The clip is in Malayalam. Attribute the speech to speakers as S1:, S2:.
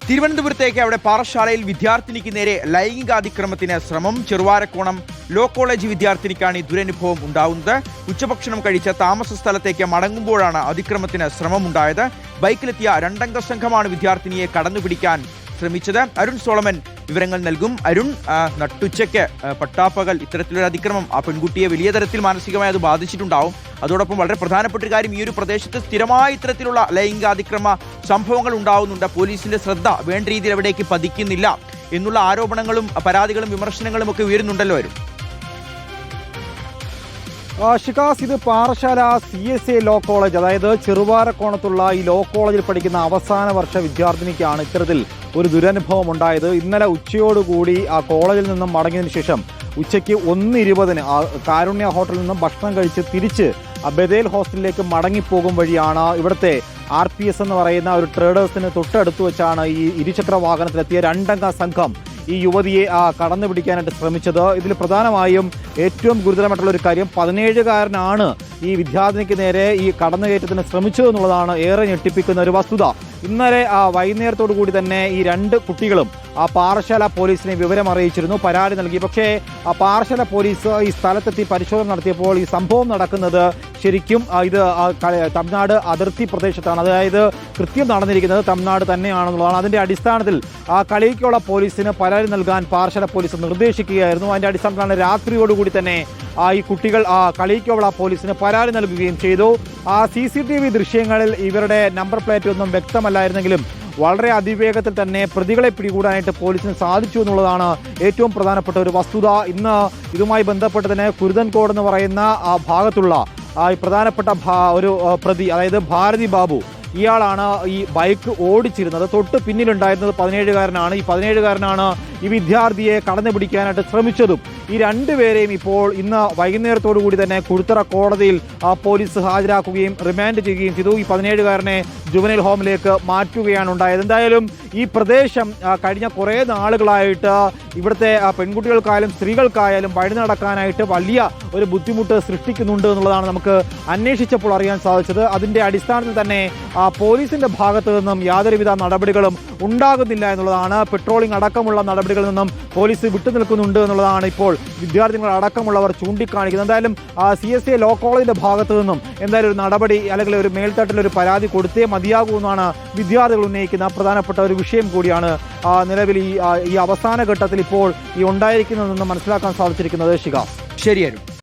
S1: തിരുവനന്തപുരത്തേക്ക് അവിടെ പാറശാലയിൽ വിദ്യാർത്ഥിനിക്ക് നേരെ ലൈംഗികാതിക്രമത്തിന് ശ്രമം. ചെറുവാരക്കോണം ലോ കോളേജ് വിദ്യാർത്ഥിനിക്കാണ് ഈ ദുരനുഭവം ഉണ്ടാവുന്നത്. ഉച്ചഭക്ഷണം കഴിച്ച താമസ സ്ഥലത്തേക്ക് മടങ്ങുമ്പോഴാണ് അതിക്രമത്തിന് ശ്രമമുണ്ടായത്. ബൈക്കിലെത്തിയ രണ്ടംഗ സംഘമാണ് വിദ്യാർത്ഥിനിയെ കടന്നുപിടിക്കാൻ ശ്രമിച്ചത്. അരുൺ സോളമൻ വിവരങ്ങൾ നൽകും. അരുൺ, നട്ടുച്ചയ്ക്ക് പട്ടാപ്പകൽ ഇത്തരത്തിലൊരു അതിക്രമം ആ പെൺകുട്ടിയെ വലിയ തരത്തിൽ മാനസികമായി അത് ബാധിച്ചിട്ടുണ്ടാവും. അതോടൊപ്പം വളരെ പ്രധാനപ്പെട്ട ഒരു കാര്യം, ഈ ഒരു പ്രദേശത്ത് സ്ഥിരമായി ഇത്തരത്തിലുള്ള ലൈംഗികാതിക്രമ സംഭവങ്ങൾ ഉണ്ടാവുന്നുണ്ട്. പോലീസിന്റെ ശ്രദ്ധ വേണ്ട രീതിയിൽ എവിടേക്ക് പതിക്കുന്നില്ല എന്നുള്ള ആരോപണങ്ങളും പരാതികളും വിമർശനങ്ങളും ഒക്കെ ഉയരുന്നുണ്ടല്ലോ വരും.
S2: ഷിക്കാസ്, ഇത് പാറശാല CSA ലോ കോളേജ്, അതായത് ചെറുവാരക്കോണത്തുള്ള ഈ ലോ കോളേജിൽ പഠിക്കുന്ന അവസാന വർഷ വിദ്യാർത്ഥിനിക്കാണ് ഇത്തരത്തിൽ ഒരു ദുരനുഭവം ഉണ്ടായത്. ഇന്നലെ ഉച്ചയോടുകൂടി ആ കോളേജിൽ നിന്നും മടങ്ങിയതിനു ശേഷം ഉച്ചയ്ക്ക് 1:20 കാരുണ്യ ഹോട്ടലിൽ നിന്നും ഭക്ഷണം കഴിച്ച് തിരിച്ച് ബദേൽ ഹോസ്റ്റലിലേക്ക് മടങ്ങിപ്പോകും വഴിയാണ് ഇവിടുത്തെ RPS എന്ന് പറയുന്ന ഒരു ട്രേഡേഴ്സിന് തൊട്ടടുത്ത് വെച്ചാണ് ഈ ഇരുചക്ര വാഹനത്തിലെത്തിയ രണ്ടംഗ സംഘം ഈ യുവതിയെ കടന്നു പിടിക്കാനായിട്ട് ശ്രമിച്ചത്. ഇതിൽ പ്രധാനമായും ഏറ്റവും ഗുരുതരമായിട്ടുള്ള ഒരു കാര്യം, 17-കാരനാണ് ഈ വിദ്യാർത്ഥിനിക്ക് നേരെ ഈ കടന്നുകയറ്റത്തിന് ശ്രമിച്ചതെന്നുള്ളതാണ് ഏറെ ഞെട്ടിപ്പിക്കുന്ന ഒരു വസ്തുത. ഇന്നലെ വൈകുന്നേരത്തോടു കൂടി തന്നെ ഈ രണ്ട് കുട്ടികളും പാറശാല പോലീസിനെ വിവരം അറിയിച്ചിരുന്നു, പരാതി നൽകി. പക്ഷേ പാറശാല പോലീസ് ഈ സ്ഥലത്തെത്തി പരിശോധന നടത്തിയപ്പോൾ ഈ സംഭവം നടക്കുന്നത് ശരിക്കും ഇത് തമിഴ്നാട് അതിർത്തി പ്രദേശത്താണ്, അതായത് കൃത്യം നടന്നിരിക്കുന്നത് തമിഴ്നാട് തന്നെയാണെന്നുള്ളതാണ്. അതിന്റെ അടിസ്ഥാനത്തിൽ കളിയിക്കുള്ള പോലീസിന് പരാതി നൽകാൻ പാറശാല പോലീസ് നിർദ്ദേശിക്കുകയായിരുന്നു. അതിന്റെ അടിസ്ഥാനത്തിലാണ് രാത്രിയോടുകൂടി തന്നെ ഈ കുട്ടികൾ കളിയിക്കുള്ള പോലീസിന് പരാതി നൽകുകയും ചെയ്തു. CCTV ദൃശ്യങ്ങളിൽ ഇവരുടെ നമ്പർ പ്ലേറ്റ് ഒന്നും വ്യക്തമല്ലായിരുന്നെങ്കിലും വളരെ അതിവേഗത്തിൽ തന്നെ പ്രതികളെ പിടികൂടാനായിട്ട് പോലീസിന് സാധിച്ചു എന്നുള്ളതാണ് ഏറ്റവും പ്രധാനപ്പെട്ട ഒരു വസ്തുത. ഇന്ന് ഇതുമായി ബന്ധപ്പെട്ട് തന്നെ കുരുതൻകോട് എന്ന് പറയുന്ന ഭാഗത്തുള്ള ഈ പ്രധാനപ്പെട്ട ഒരു പ്രതി, അതായത് ഭാരതി ബാബു, ഇയാളാണ് ഈ ബൈക്ക് ഓടിച്ചിരുന്നത്. തൊട്ട് പിന്നിലുണ്ടായിരുന്നത് 17-കാരനാണ്. ഈ 17-കാരനാണ് ഈ വിദ്യാർത്ഥിയെ കടന്നു പിടിക്കാനായിട്ട് ശ്രമിച്ചതും. ഈ രണ്ടുപേരെയും ഇപ്പോൾ ഇന്ന് വൈകുന്നേരത്തോടു കൂടി തന്നെ കുരുത്തറ കോടതിയിൽ പോലീസ് ഹാജരാക്കുകയും റിമാൻഡ് ചെയ്യുകയും ചെയ്തു. ഈ 17-കാരനെ ജുവനൈൽ ഹോമിലേക്ക് മാറ്റുകയാണ് ഉണ്ടായത്. എന്തായാലും ഈ പ്രദേശം കഴിഞ്ഞ കുറേ നാളുകളായിട്ട് ഇവിടുത്തെ പെൺകുട്ടികൾക്കായാലും സ്ത്രീകൾക്കായാലും വഴി നടക്കാനായിട്ട് വലിയ ഒരു ബുദ്ധിമുട്ട് സൃഷ്ടിക്കുന്നുണ്ട് എന്നുള്ളതാണ് നമുക്ക് അന്വേഷിച്ചപ്പോൾ അറിയാൻ സാധിച്ചത്. അതിന്റെ അടിസ്ഥാനത്തിൽ തന്നെ പോലീസിന്റെ ഭാഗത്തു നിന്നും യാതൊരുവിധ നടപടികളും ഉണ്ടാകുന്നില്ല എന്നുള്ളതാണ്. പെട്രോളിംഗ് അടക്കമുള്ള നടപടികളിൽ നിന്നും പോലീസ് വിട്ടുനിൽക്കുന്നുണ്ട് എന്നുള്ളതാണ് ഇപ്പോൾ വിദ്യാർത്ഥികൾ അടക്കമുള്ളവർ ചൂണ്ടിക്കാണിക്കുന്നത്. എന്തായാലും CSA ലോ കോളേജിന്റെ ഭാഗത്തു നിന്നും എന്തായാലും ഒരു നടപടി അല്ലെങ്കിൽ ഒരു മേൽത്തട്ടിൽ ഒരു പരാതി കൊടുത്തേ മതിയാകൂ എന്നാണ് വിദ്യാർത്ഥികൾ ഉന്നയിക്കുന്ന പ്രധാനപ്പെട്ട ഒരു വിഷയം കൂടിയാണ് നിലവിൽ ഈ അവസാന ഘട്ടത്തിൽ ഇപ്പോൾ ഈ ഉണ്ടായിരിക്കുന്നതെന്ന് മനസ്സിലാക്കാൻ സാധിച്ചിരിക്കുന്നത്. ശരിയായിരുന്നു.